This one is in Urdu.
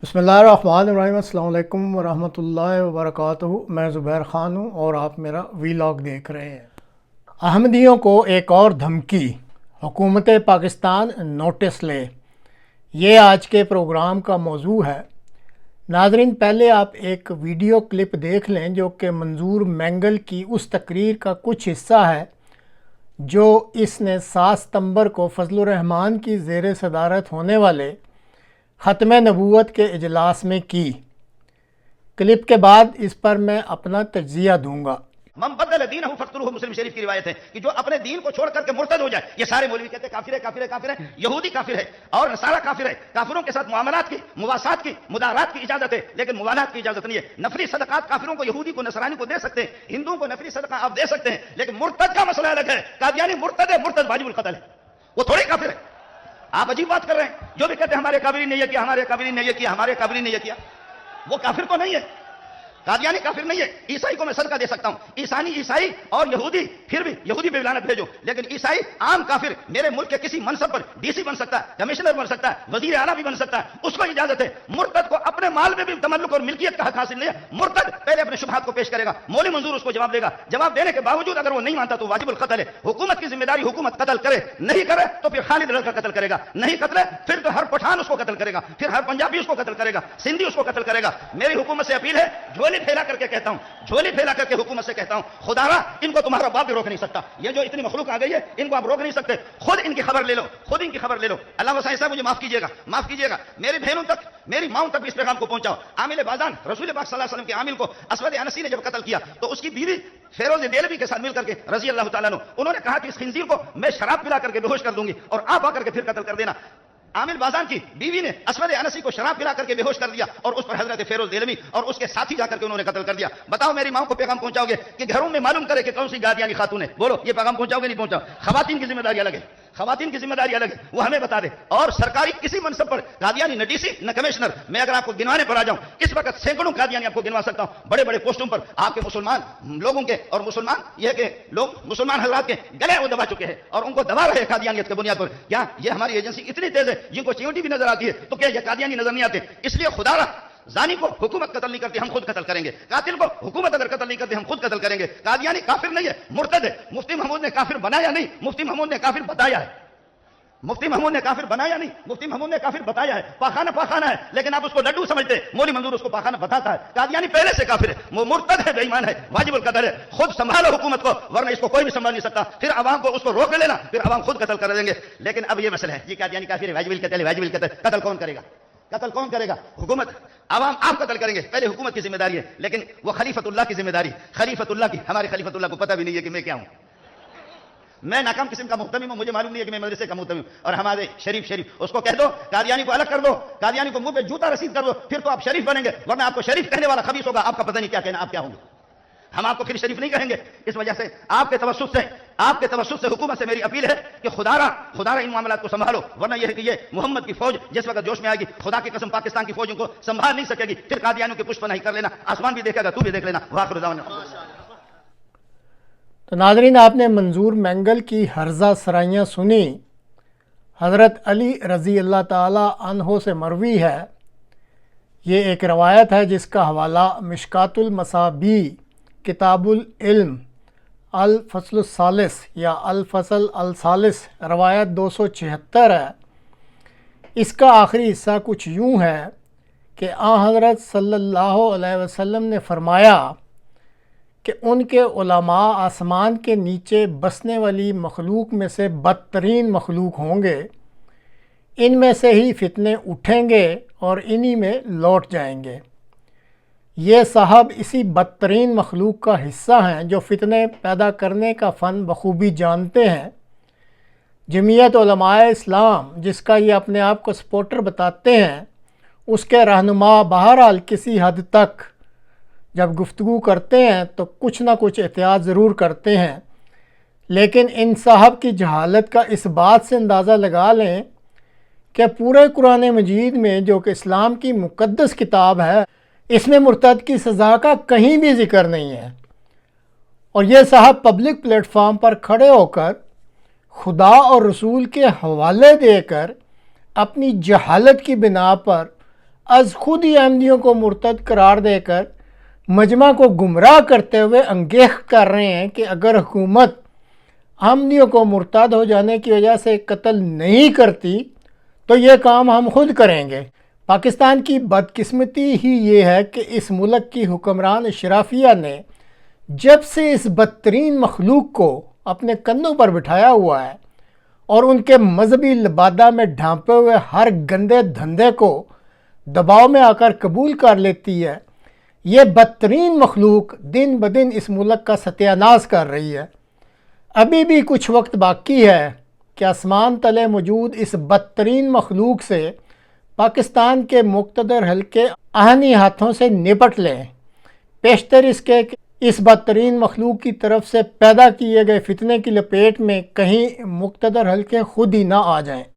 بسم اللہ الرحمن الرحیم۔ السلام علیکم ورحمۃ اللہ وبرکاتہ۔ میں زبیر خان ہوں اور آپ میرا ویلاگ دیکھ رہے ہیں۔ احمدیوں کو ایک اور دھمکی، حکومت پاکستان نوٹس لے، یہ آج کے پروگرام کا موضوع ہے۔ ناظرین، پہلے آپ ایک ویڈیو کلپ دیکھ لیں جو کہ منظور مینگل کی اس تقریر کا کچھ حصہ ہے جو اس نے 7 ستمبر کو فضل الرحمان کی زیر صدارت ہونے والے ختم نبوت کے اجلاس میں کی۔ کلپ کے بعد اس پر میں اپنا تجزیہ دوں گا۔ من بدل دینہ فقتلوہ، مسلم شریف کی روایت ہے کہ جو اپنے دین کو چھوڑ کر کے مرتد ہو جائے، یہ سارے مولوی کہتے ہیں کافر ہے کافر ہے کافر ہے، یہودی کافر ہے اور نصارہ کافر ہے۔ کافروں کے ساتھ معاملات کی، مواسات کی، مدارات کی اجازت ہے لیکن موالات کی اجازت نہیں ہے۔ نفلی صدقات کافروں کو، یہودی کو، نصرانی کو دے سکتے ہیں، ہندوؤں کو نفلی صدقہ آپ دے سکتے ہیں، لیکن مرتد کا مسئلہ الگ ہے۔ قادیانی مرتد ہے، مرتد واجب القتل ہے، وہ تھوڑی کافر ہے۔ آپ عجیب بات کر رہے ہیں، جو بھی کہتے ہیں ہمارے قابلین نے یہ کیا، ہمارے قابلین نے یہ کیا، ہمارے قابلین نے یہ کیا، وہ کافر تو نہیں ہے، قادیانی کافر نہیں ہے۔ عیسائی کو میں صدقہ دے سکتا ہوں، عیسائی اور یہودی، پھر بھی یہودی پہ لعنت بھیجو، لیکن عیسائی عام کافر میرے ملک کے کسی منصب پر ڈی سی بن سکتا ہے، کمشنر بن سکتا ہے، وزیر اعلیٰ بھی بن سکتا ہے، اس کو اجازت ہے۔ مرتد کو اپنے مال میں بھی تملک اور ملکیت کا حق حاصل نہیں ہے۔ مرتد پہلے اپنے شبہات کو پیش کرے گا، مولوی منظور اس کو جواب دے گا، جواب دینے کے باوجود اگر وہ نہیں مانتا تو واجب القتل ہے۔ حکومت کی ذمہ داری، حکومت قتل کرے، نہیں کرے تو پھر خالد لڑکا قتل کرے گا، نہیں قتل پھر تو ہر پٹھان اس کو قتل کرے گا، پھر ہر پنجابی اس کو قتل کرے گا، سندھی اس کو قتل کرے گا۔ میری حکومت سے اپیل ہے، جھولی پھیلا کر کے کہتا ہوں، جھولی پھیلا کر کے حکومت سے کہتا ہوں، خدا را ان کو تمہارا باپ بھی روک نہیں سکتا۔ یہ جو اتنی مخلوق آ گئی ہے ان کو آپ روک نہیں سکتے، خود ان کی خبر لے لو، خود ان کی خبر لے لو۔ اللہ وسائل صاحب مجھے معاف کیجیے گا، میری بہنوں تک، میری ماؤں تک اس پیغام کو پہنچاؤ۔ عامل بازان، رسول پاک صلی اللہ علیہ وسلم کے عامل کو اسود انسی نے جب قتل کیا تو اس کی بیوی فیروز دہلوی کے ساتھ مل کر کے رضی اللہ تعالیٰ عنہ، انہوں نے کہا کہ اس خنزیر کو میں شراب پلا کر کے بے ہوش کر دوں گی اور آپ آ کر کے پھر قتل کر دینا۔ عامل بازان کی بیوی نے اسود انسی کو شراب پلا کر کے بے ہوش کر دیا اور اس پر حضرت فیروز دہلوی اور اس کے ساتھی جا کر کے انہوں نے قتل کر دیا۔ بتاؤ میری ماں کو پیغام پہنچاؤ گے کہ گھروں میں معلوم کرے کہ کون سی قادیانی خاتون ہے؟ بولو، یہ پیغام پہنچاؤ گے نہیں پہنچاؤ؟ خواتین کی ذمہ داری الگ ہے، خواتین کی ذمہ داری الگ ہے، وہ ہمیں بتا دے۔ اور سرکاری کسی منصب پر قادیانی نہ ڈی سی نہ کمشنر، میں اگر آپ کو گنوانے پر آ جاؤں اس وقت سینکڑوں قادیانی آپ کو گنوا سکتا ہوں، بڑے بڑے پوسٹوں پر آپ کے مسلمان لوگوں کے، اور مسلمان یہ کہ لوگ مسلمان حضرات کے گلے وہ دبا چکے ہیں اور ان کو دبا رہے قادیانیت کی بنیاد پر۔ کیا یہ ہماری ایجنسی اتنی تیز ہے جن کو چیونٹی بھی نظر آتی ہے تو کیا یہ قادیانی نظر نہیں آتے؟ اس لیے خدا را زانی کو حکومت قتل نہیں کرتی، ہم خود قتل کریں گے۔ قاتل کو حکومت اگر قتل نہیں کرتی ہم خود قتل کریں گے۔ قادیانی کافر نہیں ہے، مرتد ہے۔ مفتی محمود نے کافر بنایا نہیں، مفتی محمود نے کافر بتایا ہے۔ مفتی محمود نے کافر بنایا نہیں، مفتی محمود نے کافر بتایا ہے۔ پاخانہ ہے لیکن آپ اس کو لڈو سمجھتے، مولوی منظور اس کو پاخانہ بتاتا ہے۔ قادیانی پہلے سے کافر ہے، وہ مرتد ہے، بے ایمان ہے، واجب القتل ہے۔ خود سنبھالو حکومت کو ورنہ اس کو کوئی بھی سنبھال نہیں سکتا۔ پھر عوام کو اس کو روک لینا، پھر عوام خود قتل کر دیں گے۔ لیکن اب یہ مسئلہ ہے، یہ قادیانی کافر ہے، واجب القتل ہے، واجب القتل، قتل کون کرے گا؟ قتل کون کرے گا؟ حکومت، عوام آپ قتل کریں گے، پہلے حکومت کی ذمہ داری ہے، لیکن وہ خلیفۃ اللہ کی ذمہ داری، خلیفۃ اللہ کی۔ ہمارے خلیفۃ اللہ کو پتہ بھی نہیں ہے کہ میں کیا ہوں، میں ناکام قسم کا محتمم ہوں، مجھے معلوم نہیں ہے کہ میں مدرسے کا محتمم ہوں۔ اور ہمارے شریف اس کو کہہ دو قادیانی کو الگ کر دو، قادیانی کو منہ پہ جوتا رسید کر دو، پھر تو آپ شریف بنیں گے، ورنہ آپ کو شریف کہنے والا خبیث ہوگا، آپ کا پتہ نہیں کیا کہنا، آپ کیا ہوں گے، ہم آپ کو پھر شریف نہیں کہیں گے۔ اس وجہ سے آپ کے توسط سے حکومت سے میری اپیل ہے کہ خدا را ان معاملات کو سنبھالو، ورنہ یہ ہے کہ یہ محمد کی فوج جس وقت جوش میں آئے گی، خدا کی قسم پاکستان کی فوجوں کو سنبھال نہیں سکے گی، پھر قادیانیوں کی پشت پناہی کر لینا، آسمان بھی دیکھے گا، تو بھی دیکھ لینا۔ وآخر دعوانا تو ناظرین، آپ نے منظور مینگل کی ہرزہ سرائیاں سنی۔ حضرت علی رضی اللہ تعالی عنہ سے مروی ہے، یہ ایک روایت ہے جس کا حوالہ مشکات المصابیح کتاب العلم الفصل الثالث یا الفصل الثالث روایت 276 ہے۔ اس کا آخری حصہ کچھ یوں ہے کہ حضرت صلی اللہ علیہ وسلم نے فرمایا کہ ان کے علماء آسمان کے نیچے بسنے والی مخلوق میں سے بدترین مخلوق ہوں گے، ان میں سے ہی فتنے اٹھیں گے اور انہی میں لوٹ جائیں گے۔ یہ صاحب اسی بدترین مخلوق کا حصہ ہیں جو فتنے پیدا کرنے کا فن بخوبی جانتے ہیں۔ جمعیت علماء اسلام، جس کا یہ اپنے آپ کو سپورٹر بتاتے ہیں، اس کے رہنما بہرحال کسی حد تک جب گفتگو کرتے ہیں تو کچھ نہ کچھ احتیاط ضرور کرتے ہیں، لیکن ان صاحب کی جہالت کا اس بات سے اندازہ لگا لیں کہ پورے قرآن مجید میں، جو کہ اسلام کی مقدس کتاب ہے، اس میں مرتد کی سزا کا کہیں بھی ذکر نہیں ہے۔ اور یہ صاحب پبلک پلیٹ فارم پر کھڑے ہو کر خدا اور رسول کے حوالے دے کر اپنی جہالت کی بنا پر از خود ہی احمدیوں کو مرتد قرار دے کر مجمع کو گمراہ کرتے ہوئے انگیخ کر رہے ہیں کہ اگر حکومت احمدیوں کو مرتد ہو جانے کی وجہ سے قتل نہیں کرتی تو یہ کام ہم خود کریں گے۔ پاکستان کی بدقسمتی ہی یہ ہے کہ اس ملک کی حکمران اشرافیہ نے جب سے اس بدترین مخلوق کو اپنے کندھوں پر بٹھایا ہوا ہے اور ان کے مذہبی لبادہ میں ڈھانپے ہوئے ہر گندے دھندے کو دباؤ میں آ کر قبول کر لیتی ہے، یہ بدترین مخلوق دن بدن اس ملک کا ستیہ ناش کر رہی ہے۔ ابھی بھی کچھ وقت باقی ہے کہ آسمان تلے موجود اس بدترین مخلوق سے پاکستان کے مقتدر حلقے آہنی ہاتھوں سے نپٹ لیں، پیشتر اس کے کہ اس بدترین مخلوق کی طرف سے پیدا کیے گئے فتنے کی لپیٹ میں کہیں مقتدر حلقے خود ہی نہ آ جائیں۔